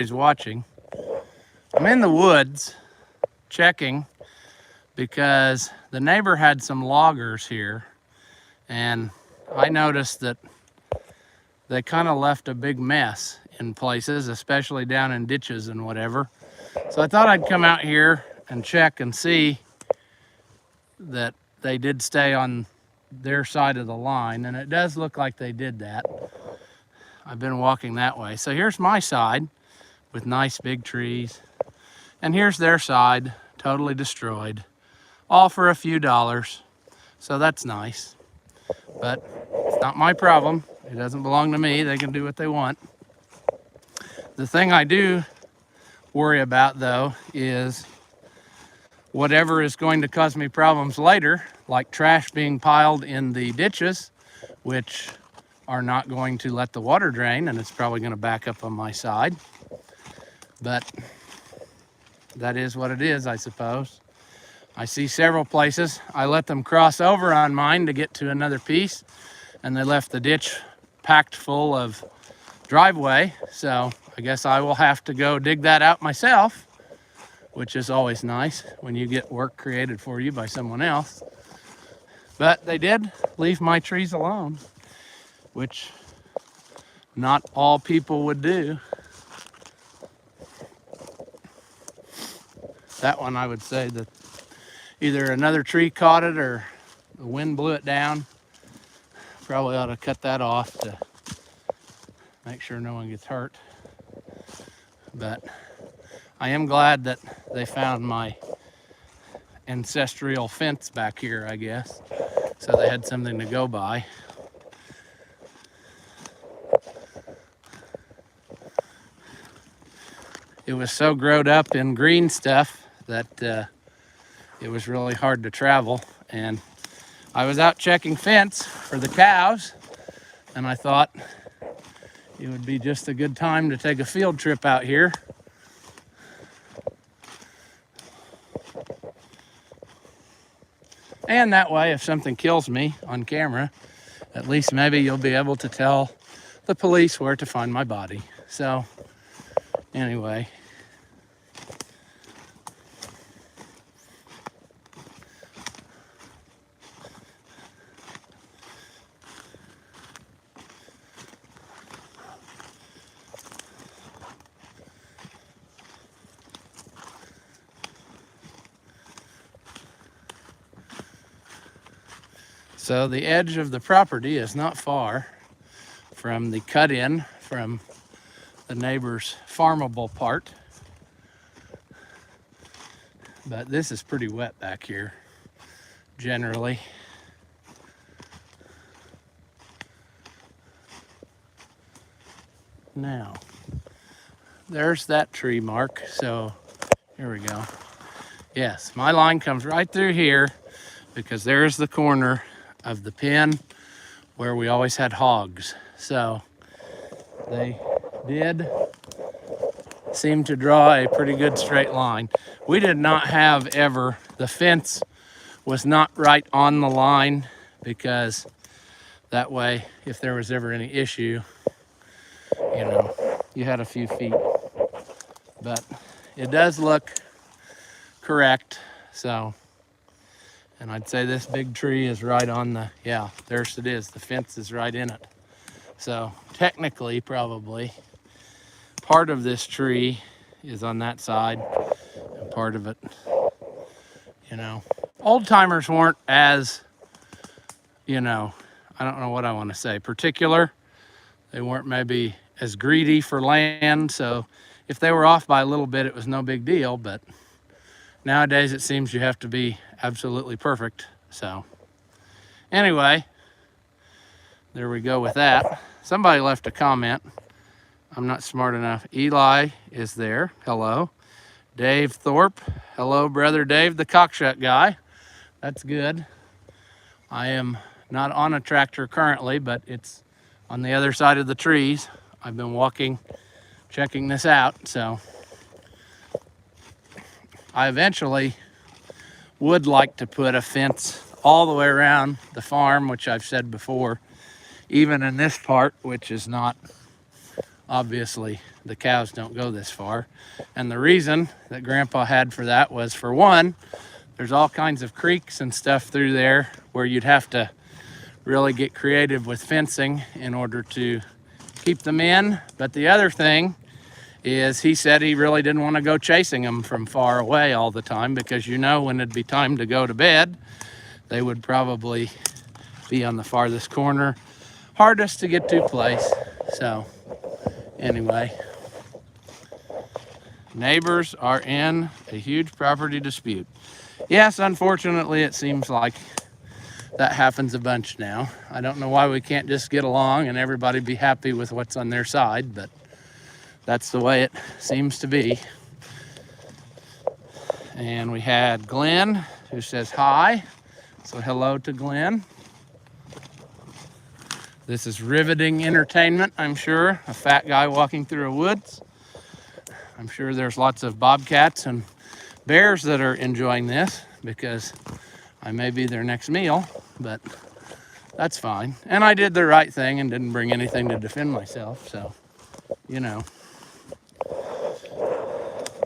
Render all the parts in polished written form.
He's watching. I'm in the woods checking because the neighbor had some loggers here, and I noticed that they kind of left a big mess in places, especially down in ditches and whatever. So I thought I'd come out here and check and see that they did stay on their side of the line, and it does look like they did that. I've been walking that way. So here's my side with nice big trees, and here's their side, totally destroyed, all for a few dollars. So that's nice, but it's not my problem. It doesn't belong to me. They can do what they want. The thing I do worry about, though, is whatever is going to cause me problems later, like trash being piled in the ditches, which are not going to let the water drain, and it's probably going to back up on my side. But that is what it is, I suppose. I see several places. I let them cross over on mine to get to another piece, and they left the ditch packed full of driveway. So I guess I will have to go dig that out myself, which is always nice when you get work created for you by someone else. But they did leave my trees alone, which not all people would do. That one, I would say that either another tree caught it or the wind blew it down. Probably ought to cut that off to make sure no one gets hurt. But I am glad that they found my ancestral fence back here, I guess. So they had something to go by. It was so growed up in green stuff that it was really hard to travel. And I was out checking fence for the cows, and I thought it would be just a good time to take a field trip out here. And that way, if something kills me on camera, at least maybe you'll be able to tell the police where to find my body. So anyway. So the edge of the property is not far from the cut-in from the neighbor's farmable part. But this is pretty wet back here, generally. Now, there's that tree mark. So here we go. Yes, my line comes right through here because there's the corner of the pen where we always had hogs. So they did seem to draw a pretty good straight line. We did not have ever, the fence was not right on the line because that way, if there was ever any issue, you know, you had a few feet. But it does look correct. So, and I'd say this big tree is right on the, yeah, there's it is. The fence is right in it. So technically, probably, part of this tree is on that side and part of it, you know. Old timers weren't as, you know, I don't know what I want to say, particular. They weren't maybe as greedy for land. So if they were off by a little bit, it was no big deal. But nowadays, it seems you have to be absolutely perfect. So anyway, there we go with that. Somebody left a comment. I'm not smart enough. Eli is there. Hello. Dave Thorpe. Hello, brother Dave, the cockshut guy. That's good. I am not on a tractor currently, but it's on the other side of the trees. I've been walking, checking this out. So I eventually would like to put a fence all the way around the farm, which I've said before, even in this part, which is not obviously the cows don't go this far. And the reason that Grandpa had for that was, for one, there's all kinds of creeks and stuff through there where you'd have to really get creative with fencing in order to keep them in. But the other thing is, he said he really didn't want to go chasing them from far away all the time, because you know, when it'd be time to go to bed, they would probably be on the farthest corner, hardest to get to place. So anyway, neighbors are in a huge property dispute. Yes, unfortunately, it seems like that happens a bunch now. I don't know why we can't just get along and everybody be happy with what's on their side, but that's the way it seems to be. And we had Glenn, who says hi. So hello to Glenn. This is riveting entertainment, I'm sure. A fat guy walking through a woods. I'm sure there's lots of bobcats and bears that are enjoying this, because I may be their next meal, but that's fine. And I did the right thing and didn't bring anything to defend myself, so, you know.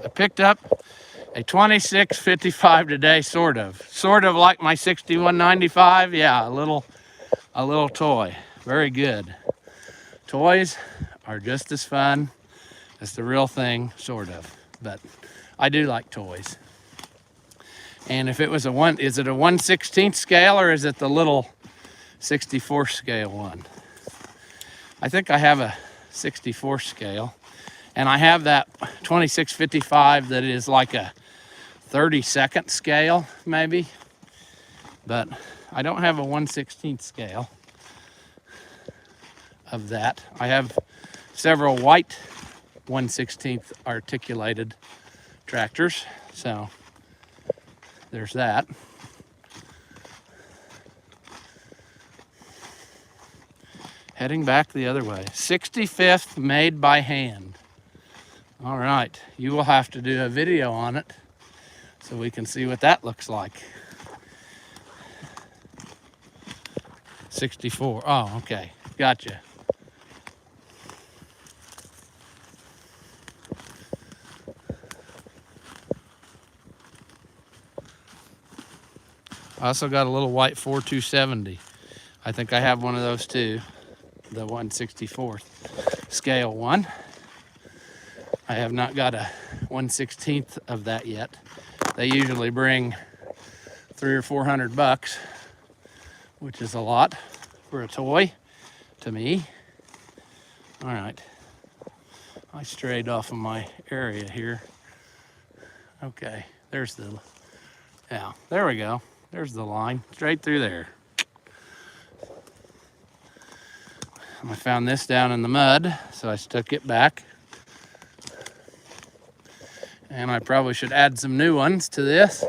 I picked up a 2655 today, sort of like my 6195. Yeah, a little toy. Very good. Toys are just as fun as the real thing, sort of, but I do like toys. And if it was is it a 1/16 scale, or is it the little 64 scale one? I think I have a 64 scale, and I have that 2655 that is like a 32nd scale, maybe, but I don't have a 1/16 scale of that. I have several white 1/16 articulated tractors, so there's that. Heading back the other way. 65th made by hand. All right, you will have to do a video on it so we can see what that looks like. 64. Oh, okay. Gotcha. I also got a little white 4270. I think I have one of those too, the 1/64 scale one. I have not got a 1/16 of that yet. They usually bring $300 or $400, which is a lot for a toy to me. All right, I strayed off of my area here. Okay, there's the, yeah, there we go. There's the line, straight through there. I found this down in the mud, so I stuck it back. And I probably should add some new ones to this,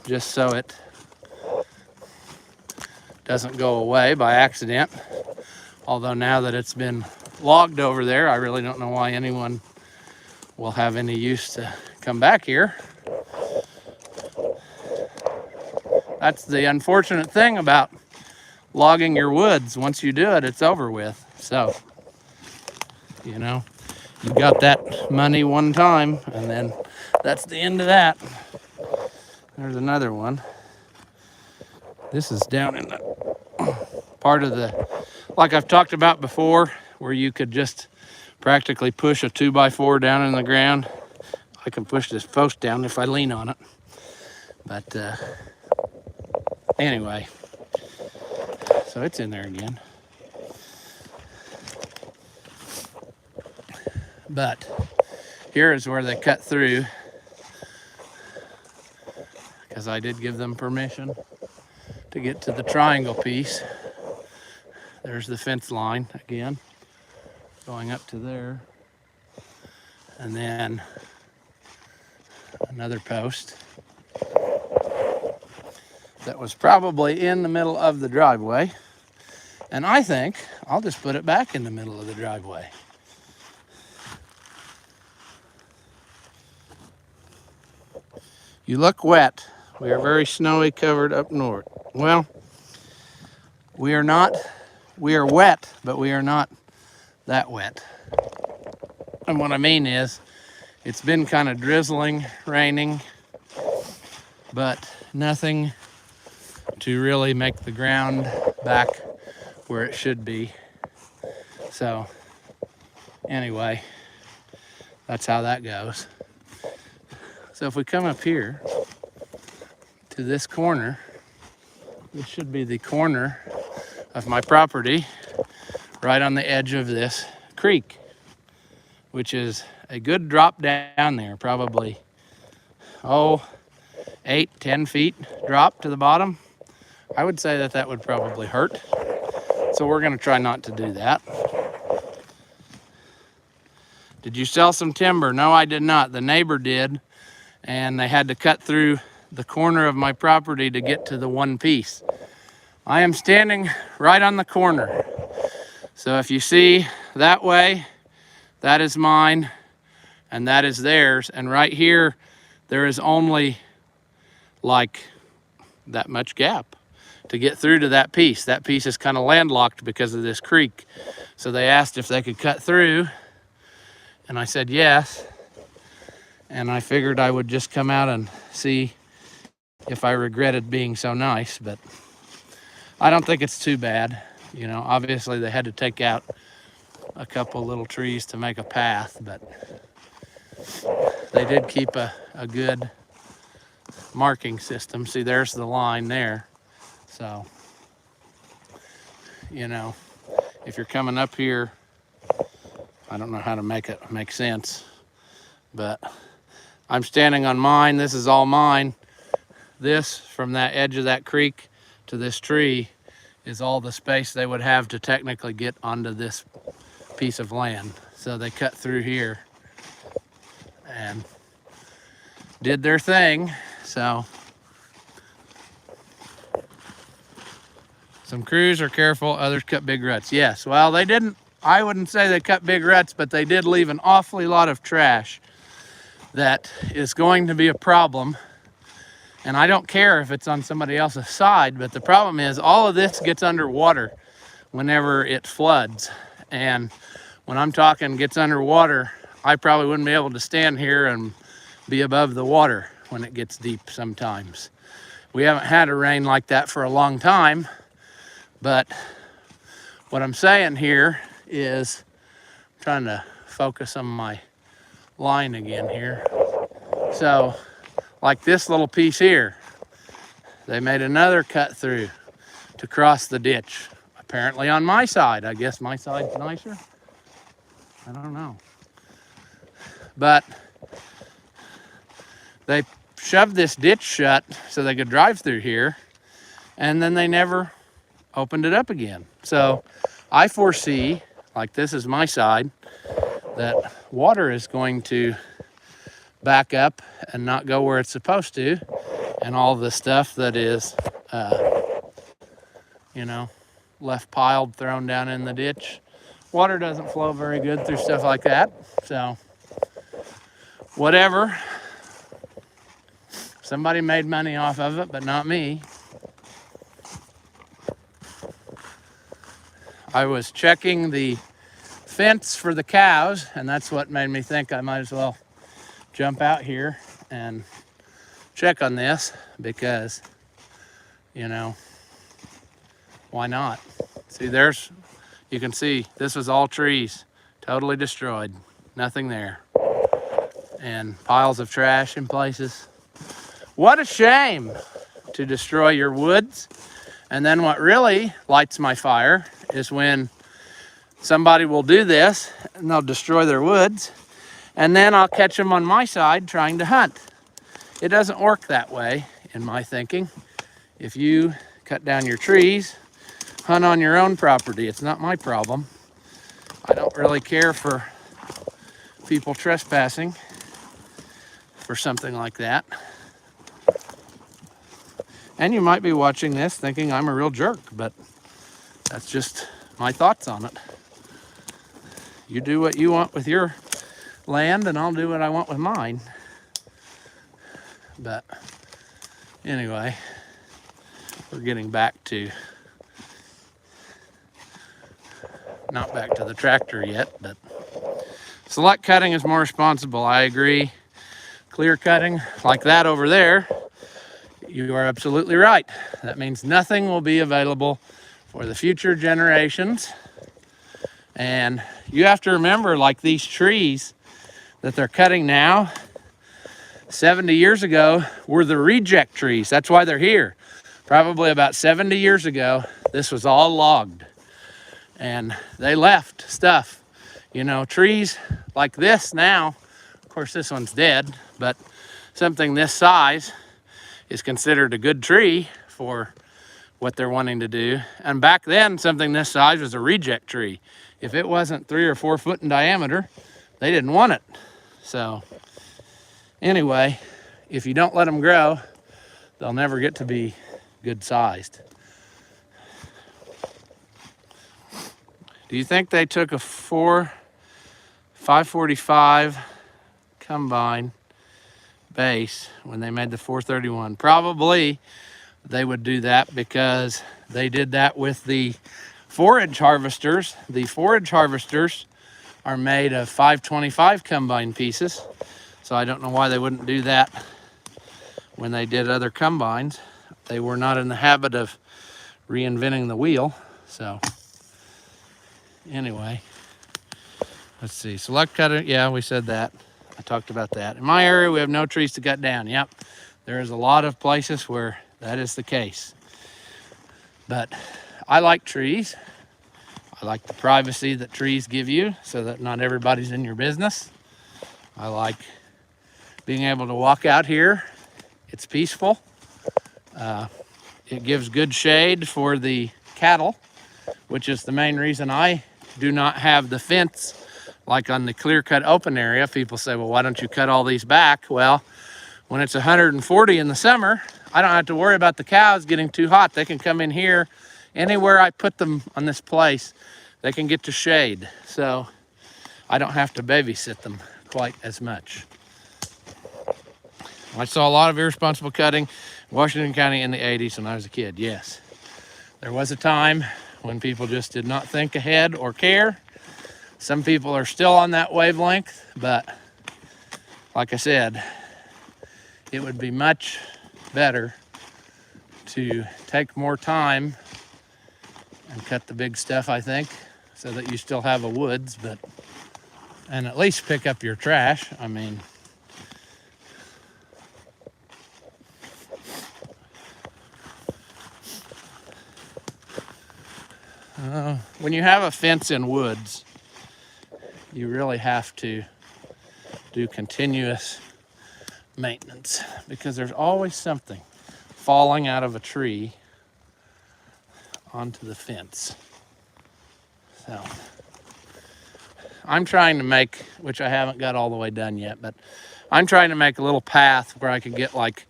just so it doesn't go away by accident. Although now that it's been logged over there, I really don't know why anyone will have any use to come back here. That's the unfortunate thing about logging your woods. Once you do it, it's over with. So, you know, you got that money one time, and then that's the end of that. There's another one. This is down in the part of the, like I've talked about before, where you could just practically push a 2x4 down in the ground. I can push this post down if I lean on it. But anyway, so it's in there again. But here is where they cut through, because I did give them permission to get to the triangle piece. There's the fence line again, going up to there. And then another post that was probably in the middle of the driveway. And I think I'll just put it back in the middle of the driveway. You look wet. We are very snowy covered up north. Well, we are not. We are wet, but we are not that wet. And what I mean is, it's been kind of drizzling, raining, but nothing to really make the ground back where it should be. So anyway, that's how that goes. So if we come up here to this corner, this should be the corner of my property, right on the edge of this creek, which is a good drop down there, probably, 8-10 feet drop to the bottom. I would say that that would probably hurt. So we're gonna try not to do that. Did you sell some timber? No, I did not. The neighbor did, and they had to cut through the corner of my property to get to the one piece. I am standing right on the corner. So if you see that way, that is mine, and that is theirs. And right here, there is only like that much gap to get through to that piece. That piece is kind of landlocked because of this creek. So they asked if they could cut through, and I said yes. And I figured I would just come out and see if I regretted being so nice, but I don't think it's too bad. You know, obviously they had to take out a couple little trees to make a path, but they did keep a good marking system. See, there's the line there. So, you know, if you're coming up here, I don't know how to make it make sense, but I'm standing on mine. This is all mine. This, from that edge of that creek to this tree, is all the space they would have to technically get onto this piece of land. So they cut through here and did their thing. So some crews are careful, others cut big ruts. Yes, well, they didn't, I wouldn't say they cut big ruts, but they did leave an awfully lot of trash that is going to be a problem. And I don't care if it's on somebody else's side, but the problem is all of this gets underwater whenever it floods. And when I'm talking gets underwater, I probably wouldn't be able to stand here and be above the water when it gets deep sometimes. We haven't had a rain like that for a long time, but what I'm saying here is, I'm trying to focus on my line again here. So, like this little piece here, they made another cut through to cross the ditch. Apparently on my side. I guess my side's nicer. I don't know. But they shoved this ditch shut so they could drive through here, and then they never opened it up again. So I foresee, like this is my side, that water is going to back up and not go where it's supposed to, and all the stuff that is you know, left piled, thrown down in the ditch. Water doesn't flow very good through stuff like that. So whatever, somebody made money off of it, but not me. I was checking the fence for the cows, and that's what made me think I might as well jump out here and check on this, because, you know, why not? See, there's, you can see this was all trees, totally destroyed, nothing there, and piles of trash in places. What a shame to destroy your woods. And then what really lights my fire is when somebody will do this and they'll destroy their woods, and then I'll catch them on my side trying to hunt. It doesn't work that way in my thinking. If you cut down your trees, hunt on your own property. It's not my problem. I don't really care for people trespassing for something like that. And you might be watching this thinking I'm a real jerk, but that's just my thoughts on it. You do what you want with your land, and I'll do what I want with mine. But anyway, we're getting back to, not back to the tractor yet, but Select cutting is more responsible, I agree. Clear cutting, like that over there, you are absolutely right. That means nothing will be available for the future generations. And you have to remember, like these trees that they're cutting now, 70 years ago were the reject trees. That's why they're here. Probably about 70 years ago, this was all logged. And they left stuff. You know, trees like this now, of course this one's dead, but something this size is considered a good tree for what they're wanting to do. And back then, something this size was a reject tree. If it wasn't 3 or 4 foot in diameter, they didn't want it. So anyway, if you don't let them grow, they'll never get to be good sized. Do you think they took a 545 combine base when they made the 431? Probably they would do that because they did that with the forage harvesters. The forage harvesters are made of 525 combine pieces. So I don't know why they wouldn't do that when they did other combines. They were not in the habit of reinventing the wheel. So anyway, let's see. Select cutter, yeah, we said that. I talked about that. In my area, we have no trees to cut down. Yep, there is a lot of places where that is the case. But I like trees. I like the privacy that trees give you so that not everybody's in your business. I like being able to walk out here. It's peaceful. It gives good shade for the cattle, which is the main reason I do not have the fence like on the clear-cut open area. People say, well, why don't you cut all these back? Well, when it's 140 in the summer, I don't have to worry about the cows getting too hot. They can come in here. Anywhere I put them on this place, they can get to shade. So I don't have to babysit them quite as much. I saw a lot of irresponsible cutting in Washington County in the 80s when I was a kid, yes. There was a time when people just did not think ahead or care. Some people are still on that wavelength, but like I said, it would be much better to take more time and cut the big stuff, I think, so that you still have a woods, and at least pick up your trash. I mean, when you have a fence in woods, you really have to do continuous maintenance because there's always something falling out of a tree onto the fence. So I'm trying to make, which I haven't got all the way done yet, but I'm trying to make a little path where I could get like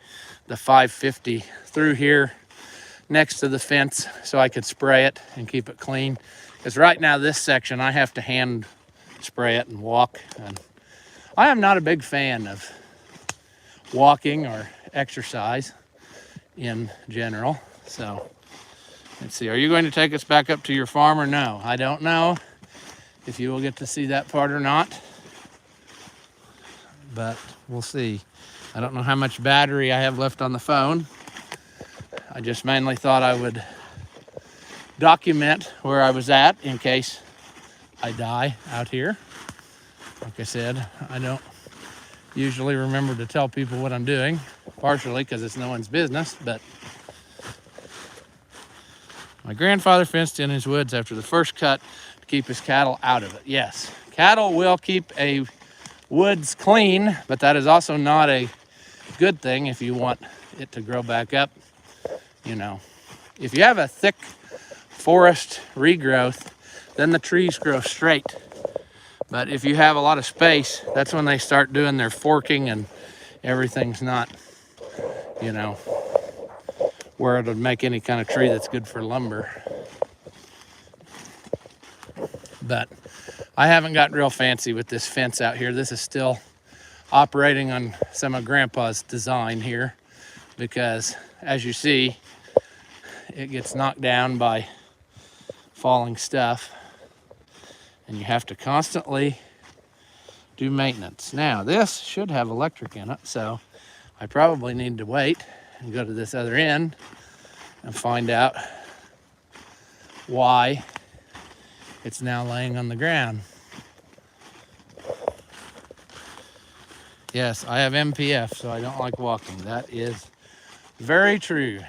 the 550 through here next to the fence so I could spray it and keep it clean. Because right now this section I have to hand spray it and walk, and I am not a big fan of walking or exercise in general. So let's see, are you going to take us back up to your farm or no? I don't know if you will get to see that part or not, but we'll see. I don't know how much battery I have left on the phone. I just mainly thought I would document where I was at in case I die out here. Like I said, I don't usually remember to tell people what I'm doing, partially because it's no one's business, but my grandfather fenced in his woods after the first cut to keep his cattle out of it. Yes, cattle will keep a woods clean, but that is also not a good thing if you want it to grow back up. You know, if you have a thick forest regrowth, then the trees grow straight. But if you have a lot of space, that's when they start doing their forking and everything's not, you know, where it would make any kind of tree that's good for lumber. But I haven't gotten real fancy with this fence out here. This is still operating on some of Grandpa's design here because, as you see, it gets knocked down by falling stuff, and you have to constantly do maintenance. Now, this should have electric in it, so I probably need to wait and go to this other end and find out why it's now laying on the ground. Yes, I have MPF, so I don't like walking. That is very true.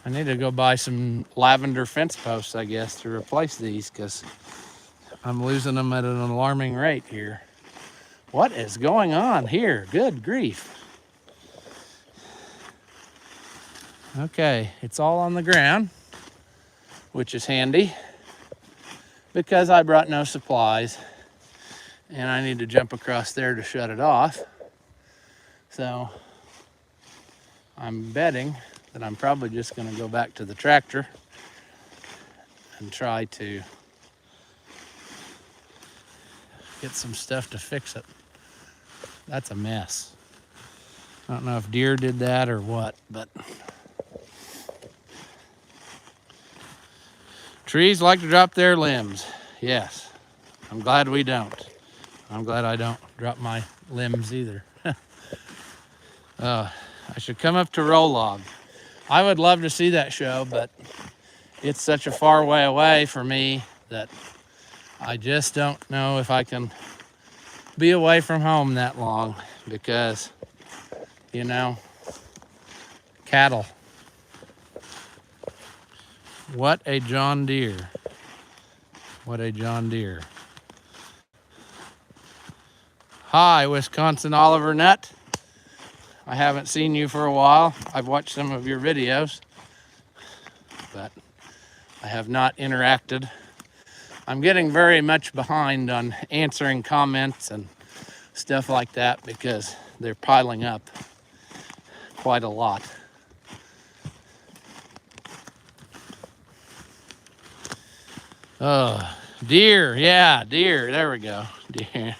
I need to go buy some lavender fence posts, I guess, to replace these, because I'm losing them at an alarming rate here. What is going on here? Good grief. Okay, it's all on the ground, which is handy because I brought no supplies and I need to jump across there to shut it off. So I'm betting that I'm probably just going to go back to the tractor and try to get some stuff to fix it. That's a mess. I don't know if deer did that or what, but trees like to drop their limbs. Yes, I'm glad we don't. I'm glad I don't drop my limbs either. I should come up to Rolog. I would love to see that show, but it's such a far way away for me that I just don't know if I can be away from home that long because, you know, cattle. What a John Deere. What a John Deere. Hi, Wisconsin Oliver Nut. I haven't seen you for a while. I've watched some of your videos, but I have not interacted. I'm getting very much behind on answering comments and stuff like that because they're piling up quite a lot. Oh, deer, yeah, deer, there we go, deer.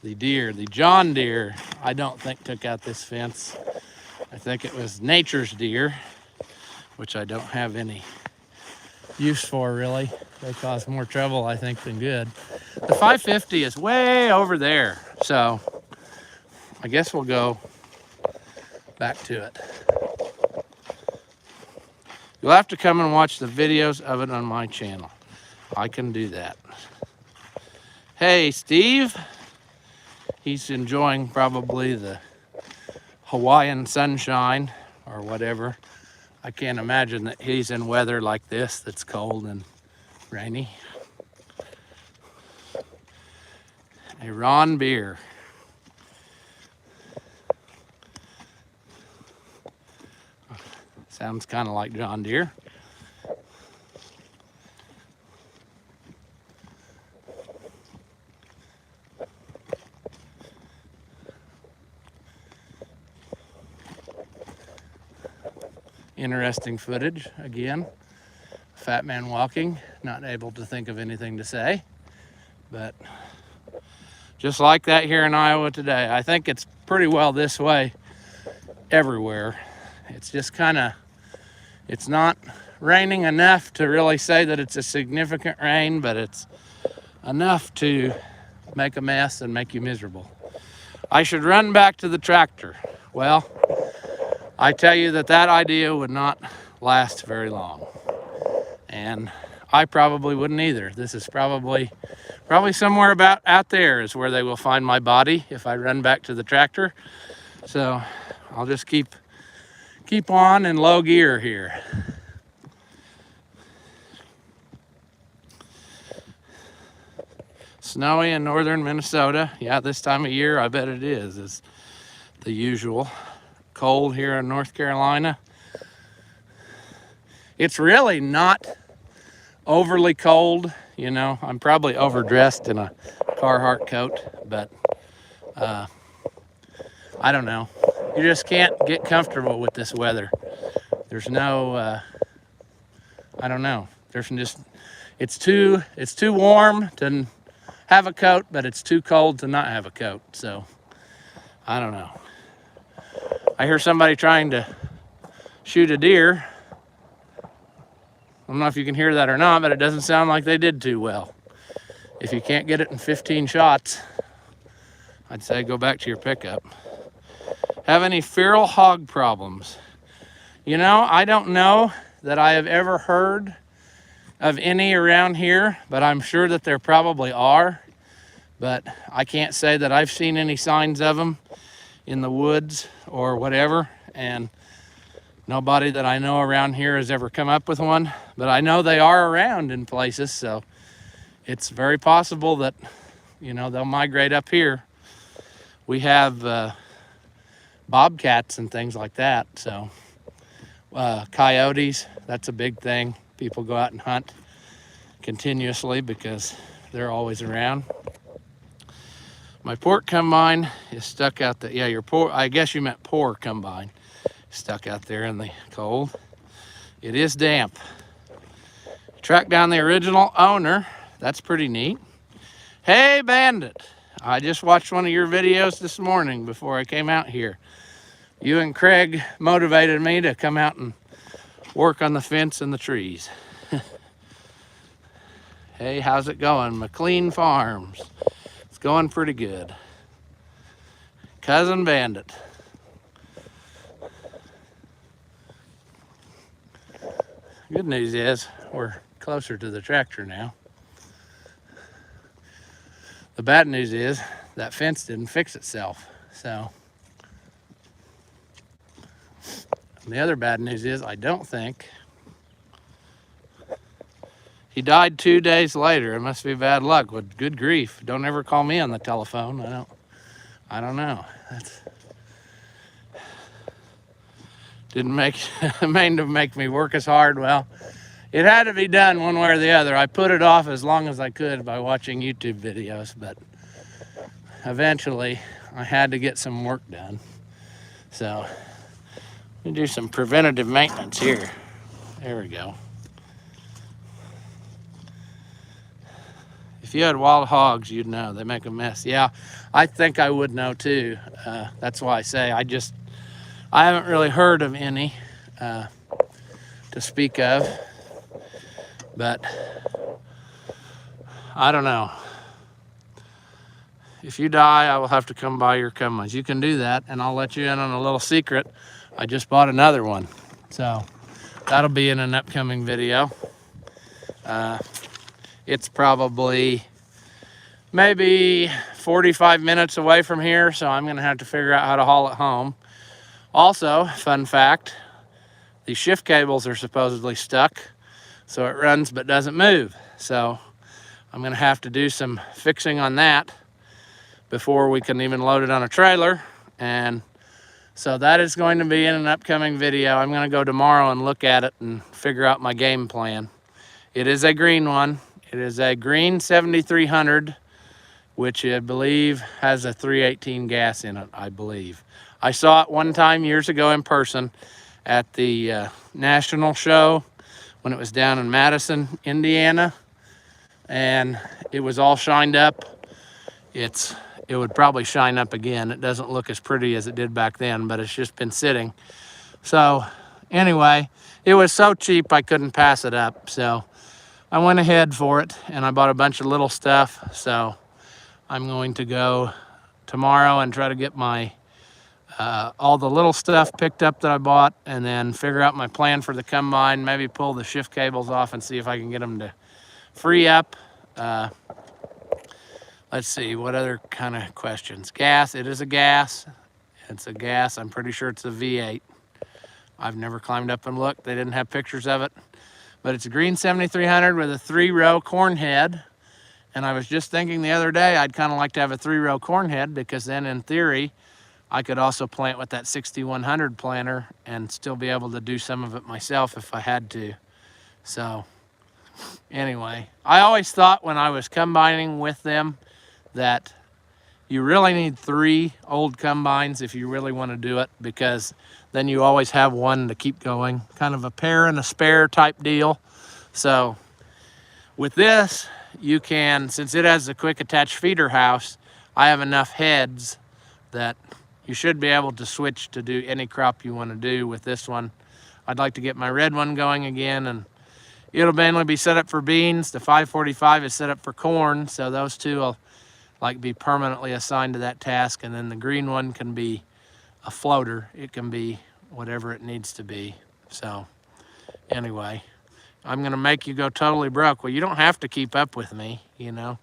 The deer, the John Deere, I don't think took out this fence. I think it was nature's deer, which I don't have any use for really. They cause more trouble, I think, than good. The 550 is way over there, so I guess we'll go back to it. You'll have to come and watch the videos of it on my channel. I can do that. Hey, Steve. He's enjoying probably the Hawaiian sunshine or whatever. I can't imagine that he's in weather like this that's cold and rainy. A Ron beer. Sounds kind of like John Deere. Interesting footage again. Fat man walking, not able to think of anything to say, but just like that here in Iowa today. I think it's pretty well this way everywhere. It's just kind of, it's not raining enough to really say that it's a significant rain, but it's enough to make a mess and make you miserable. I should run back to the tractor. Well, I tell you that idea would not last very long. And I probably wouldn't either. This is probably somewhere about out there is where they will find my body if I run back to the tractor. So I'll just keep on in low gear here. Snowy in northern Minnesota. Yeah, this time of year, I bet it is. It's the usual. Cold here in North Carolina. It's really not overly cold, you know. I'm probably overdressed in a Carhartt coat, but I don't know. You just can't get comfortable with this weather. There's no, I don't know. There's just, it's too warm to have a coat, but it's too cold to not have a coat. So I don't know. I hear somebody trying to shoot a deer. don't know if you can hear that or not, but it doesn't sound like they did too well. If you can't get it in 15 shots, I'd say go back to your pickup. Have any feral hog problems? You know, I don't know that I have ever heard of any around here, but I'm sure that there probably are. But I can't say that I've seen any signs of them in the woods or whatever. And nobody that I know around here has ever come up with one. But I know they are around in places, so it's very possible that, you know, they'll migrate up here. We have bobcats and things like that, so coyotes, that's a big thing. People go out and hunt continuously because they're always around. My pork combine is stuck out there. Yeah, your pork, I guess you meant poor combine, stuck out there in the cold. It is damp. Tracked down the original owner. That's pretty neat. Hey, Bandit. I just watched one of your videos this morning before I came out here. You and Craig motivated me to come out and work on the fence and the trees. Hey, how's it going? McLean Farms. It's going pretty good. Cousin Bandit. Good news is we're closer to the tractor now. The bad news is that fence didn't fix itself, so. And the other bad news is I don't think. He died 2 days later. It must be bad luck. Well, good grief. Don't ever call me on the telephone. I don't know. Didn't mean to make me work as hard. Well, it had to be done one way or the other. I put it off as long as I could by watching YouTube videos, but eventually I had to get some work done. So let me do some preventative maintenance here. There we go. If you had wild hogs, you'd know. They make a mess. Yeah, I think I would know too. That's why I say I haven't really heard of any to speak of. But I don't know. If you die, I will have to come by your combines. You can do that, and I'll let you in on a little secret. I just bought another one. So that'll be in an upcoming video. It's probably maybe 45 minutes away from here, so I'm gonna have to figure out how to haul it home. Also, fun fact, the shift cables are supposedly stuck, so it runs but doesn't move. So I'm gonna have to do some fixing on that before we can even load it on a trailer. And so that is going to be in an upcoming video. I'm gonna go tomorrow and look at it and figure out my game plan. It is a green one. It is a green 7300, which I believe has a 318 gas in it, I believe. I saw it one time years ago in person at the national show when it was down in Madison, Indiana, and it was all shined up. It would probably shine up again. It doesn't look as pretty as it did back then, but it's just been sitting. So anyway, it was so cheap I couldn't pass it up. So I went ahead for it, and I bought a bunch of little stuff. So I'm going to go tomorrow and try to get my all the little stuff picked up that I bought, and then figure out my plan for the combine, maybe pull the shift cables off and see if I can get them to free up. Let's see, what other kind of questions? Gas, it is a gas. It's a gas, I'm pretty sure it's a V8. I've never climbed up and looked. They didn't have pictures of it. But it's a green 7300 with a 3-row corn head. And I was just thinking the other day, I'd kind of like to have a 3-row corn head, because then in theory, I could also plant with that 6100 planter and still be able to do some of it myself if I had to. So anyway, I always thought when I was combining with them that you really need 3 old combines if you really want to do it, because then you always have one to keep going, kind of a pair and a spare type deal. So with this, you can, since it has a quick attached feeder house, I have enough heads that you should be able to switch to do any crop you want to do with this one. I'd like to get my red one going again, and it'll mainly be set up for beans. The 545 is set up for corn, so those two will like be permanently assigned to that task. And then the green one can be a floater. It can be whatever it needs to be. So anyway, I'm gonna make you go totally broke. Well, you don't have to keep up with me, you know.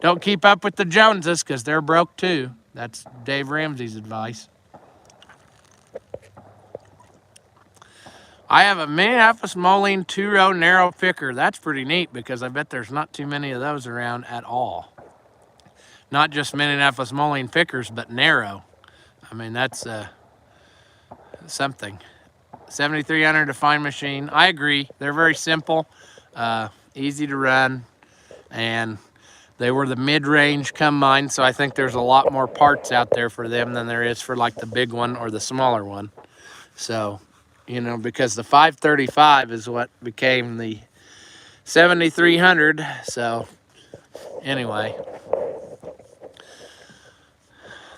Don't keep up with the Joneses, because they're broke too. That's Dave Ramsey's advice. I have a Minneapolis Moline 2-row narrow picker. That's pretty neat, because I bet there's not too many of those around at all. Not just Minneapolis Moline pickers, but narrow. I mean, that's something. 7300 defined machine. I agree. They're very simple, easy to run, and they were the mid-range combine, so I think there's a lot more parts out there for them than there is for like the big one or the smaller one. So, you know, because the 535 is what became the 7300. So anyway,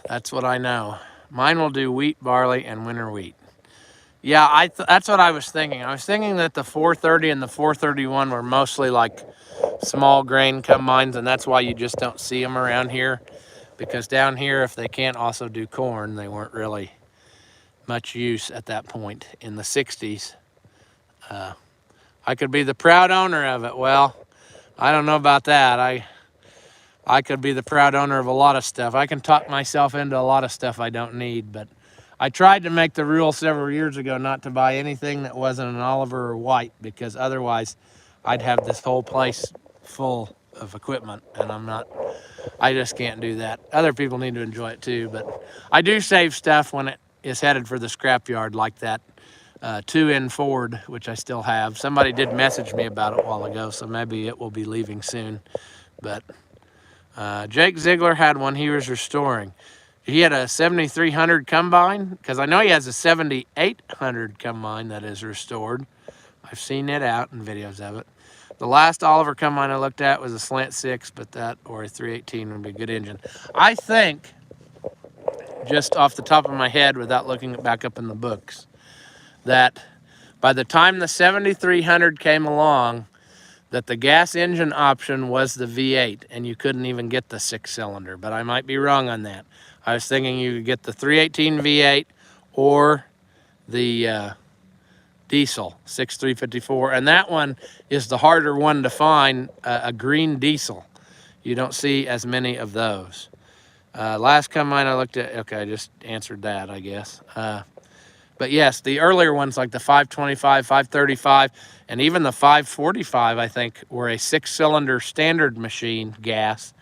that's what I know. Mine will do wheat, barley, and winter wheat. Yeah, that's what I was thinking. I was thinking that the 430 and the 431 were mostly like small grain combines, and that's why you just don't see them around here. Because down here, if they can't also do corn, they weren't really much use at that point in the 60s. I could be the proud owner of it. Well, I don't know about that. I could be the proud owner of a lot of stuff. I can talk myself into a lot of stuff I don't need, but I tried to make the rule several years ago not to buy anything that wasn't an Oliver or White, because otherwise I'd have this whole place full of equipment, and I just can't do that. Other people need to enjoy it too, but I do save stuff when it is headed for the scrapyard, like that 2-in Ford, which I still have. Somebody did message me about it a while ago, so maybe it will be leaving soon. But Jake Ziegler had one he was restoring. He had a 7300 combine, because I know he has a 7800 combine that is restored. I've seen it out in videos of it. The last Oliver combine I looked at was a slant 6, but that or a 318 would be a good engine. I think, just off the top of my head without looking back up in the books, that by the time the 7300 came along, that the gas engine option was the V8, and you couldn't even get the 6-cylinder, but I might be wrong on that. I was thinking you could get the 318 V8 or the diesel 6354, and that one is the harder one to find, a green diesel. You don't see as many of those. Last combine I looked at, okay, I just answered that, I guess. But yes, the earlier ones like the 525, 535, and even the 545, I think, were a 6-cylinder standard machine gas,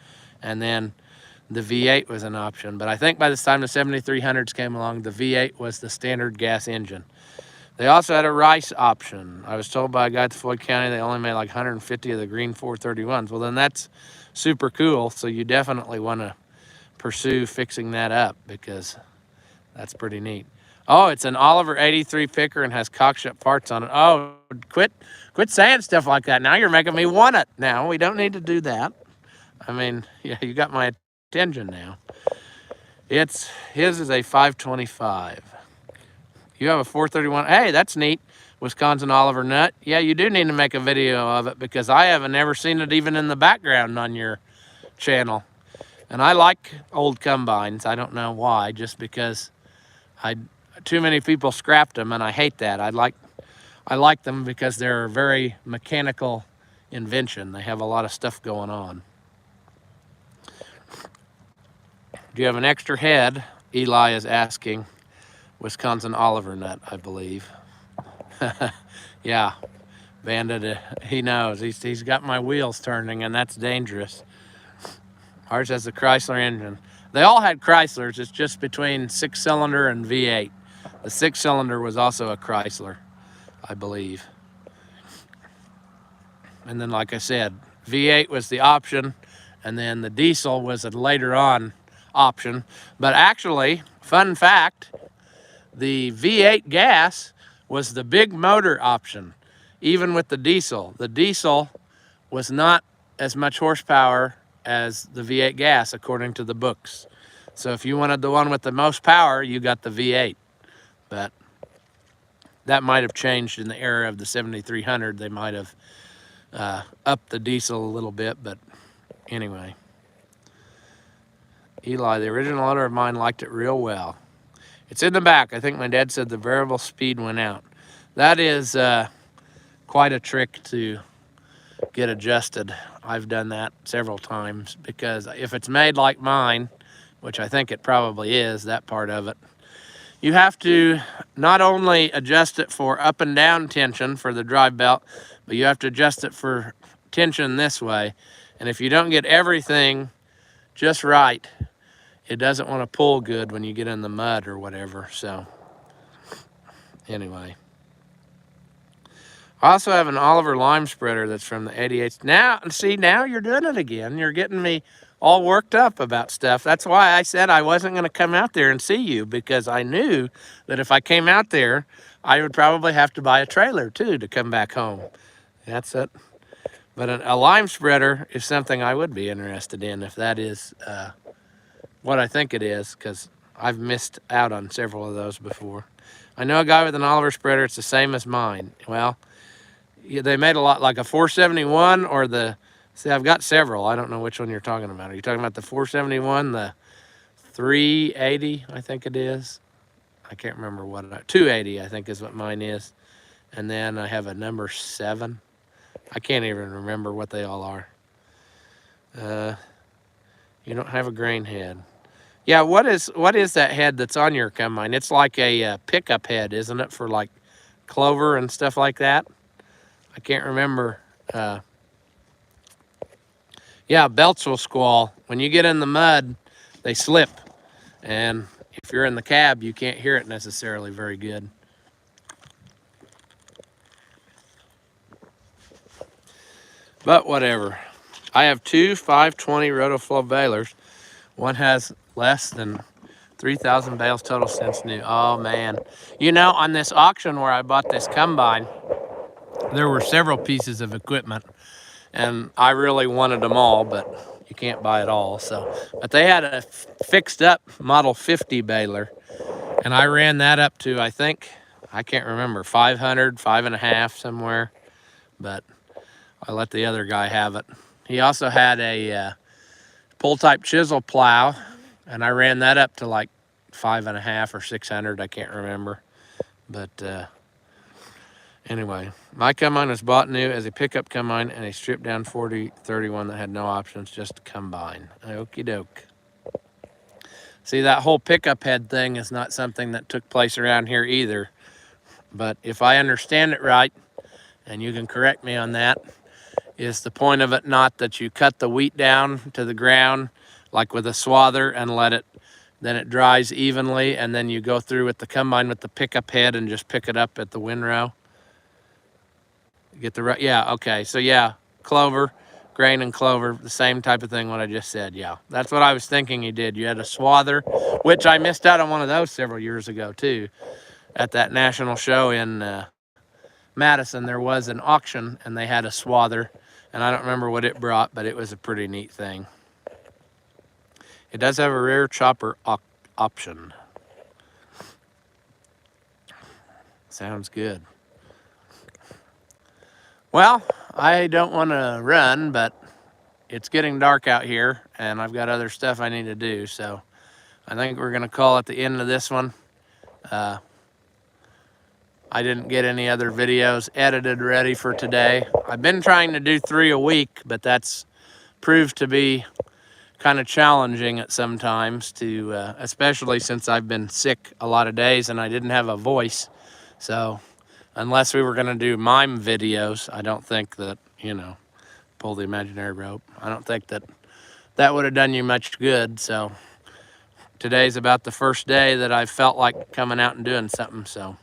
and then the V8 was an option. But I think by this time the 7300s came along, the V8 was the standard gas engine. They also had a rice option. I was told by a guy at Floyd County they only made like 150 of the green 431s. Well, then that's super cool, so you definitely want to pursue fixing that up, because that's pretty neat. Oh, it's an Oliver 83 picker and has cockshut parts on it. Oh, quit saying stuff like that. Now you're making me want it. Now, we don't need to do that. I mean, yeah, you got my attention now. His is a 525. You have a 431. Hey, that's neat. Wisconsin Oliver nut. Yeah, you do need to make a video of it, because I haven't ever seen it even in the background on your channel. And I like old combines. I don't know why, just because too many people scrapped them, and I hate that. I like them because they're a very mechanical invention. They have a lot of stuff going on. Do you have an extra head? Eli is asking. Wisconsin Oliver nut, I believe. Yeah, Bandit, he knows. He's got my wheels turning, and that's dangerous. Ours has a Chrysler engine. They all had Chryslers. It's just between 6-cylinder and V8. The 6-cylinder was also a Chrysler, I believe. And then, like I said, V8 was the option, and then the diesel was a later on option. But actually, fun fact, the V8 gas was the big motor option, even with the diesel. The diesel was not as much horsepower as the V8 gas, according to the books. So if you wanted the one with the most power, you got the V8. But that might have changed in the era of the 7300. They might have up the diesel a little bit, but anyway. Eli, the original owner of mine liked it real well. It's in the back. I think my dad said the variable speed went out. That is quite a trick to get adjusted. I've done that several times because if it's made like mine, which I think it probably is, that part of it, you have to not only adjust it for up and down tension for the drive belt, but you have to adjust it for tension this way. And if you don't get everything just right, it doesn't want to pull good when you get in the mud or whatever. So anyway. I also have an Oliver lime spreader that's from the 88. Now, see, now you're doing it again. You're getting me all worked up about stuff. That's why I said I wasn't going to come out there and see you, because I knew that if I came out there, I would probably have to buy a trailer too to come back home. That's it. But a lime spreader is something I would be interested in if that is what I think it is, because I've missed out on several of those before. I know a guy with an Oliver spreader. It's the same as mine. Well, they made a lot like a 471 or the, see, I've got several. I don't know which one you're talking about. Are you talking about the 471, the 380, I think it is? I can't remember what, 280 I think is what mine is. And then I have a number 7. I can't even remember what they all are. You don't have a grain head. Yeah, what is that head that's on your combine? It's like a pickup head, isn't it, for like clover and stuff like that? I can't remember. Yeah, belts will squall. When you get in the mud, they slip. And if you're in the cab, you can't hear it necessarily very good. But whatever. I have two 520 Rotoflow balers. One has less than 3,000 bales total since new. Oh man. You know, on this auction where I bought this combine, there were several pieces of equipment and I really wanted them all, but you can't buy it all. So, but they had a fixed up Model 50 baler and I ran that up to, I think, I can't remember, 500, 5.5 somewhere, but I let the other guy have it. He also had a pull type chisel plow and I ran that up to like 5.5 or 600, I can't remember. But anyway, my combine was bought new as a pickup combine and a stripped down 4031 that had no options, just a combine. Okie doke. See, that whole pickup head thing is not something that took place around here either. But if I understand it right, and you can correct me on that, is the point of it not that you cut the wheat down to the ground like with a swather and let it, then it dries evenly, and then you go through with the combine with the pickup head and just pick it up at the windrow? Get the right, yeah, okay, so yeah, clover, grain and clover, the same type of thing what I just said. Yeah, that's what I was thinking you did. You had a swather, which I missed out on one of those several years ago too. At that national show in Madison, there was an auction and they had a swather, and I don't remember what it brought, but it was a pretty neat thing. It does have a rear chopper option. Sounds good. Well, I don't want to run, but it's getting dark out here and I've got other stuff I need to do. So I think we're going to call it the end of this one. I didn't get any other videos edited ready for today. I've been trying to do 3 a week, but that's proved to be kind of challenging at sometimes, to especially since I've been sick a lot of days and I didn't have a voice. So unless we were going to do mime videos, I don't think that, you know, pull the imaginary rope, I don't think that that would have done you much good. So today's about the first day that I felt like coming out and doing something. So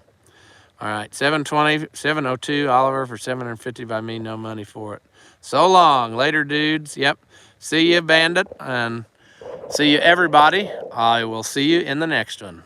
all right, 702 Oliver for 750 by me, no money for it. So long, later dudes. Yep, see you Bandit, and see you everybody. I will see you in the next one.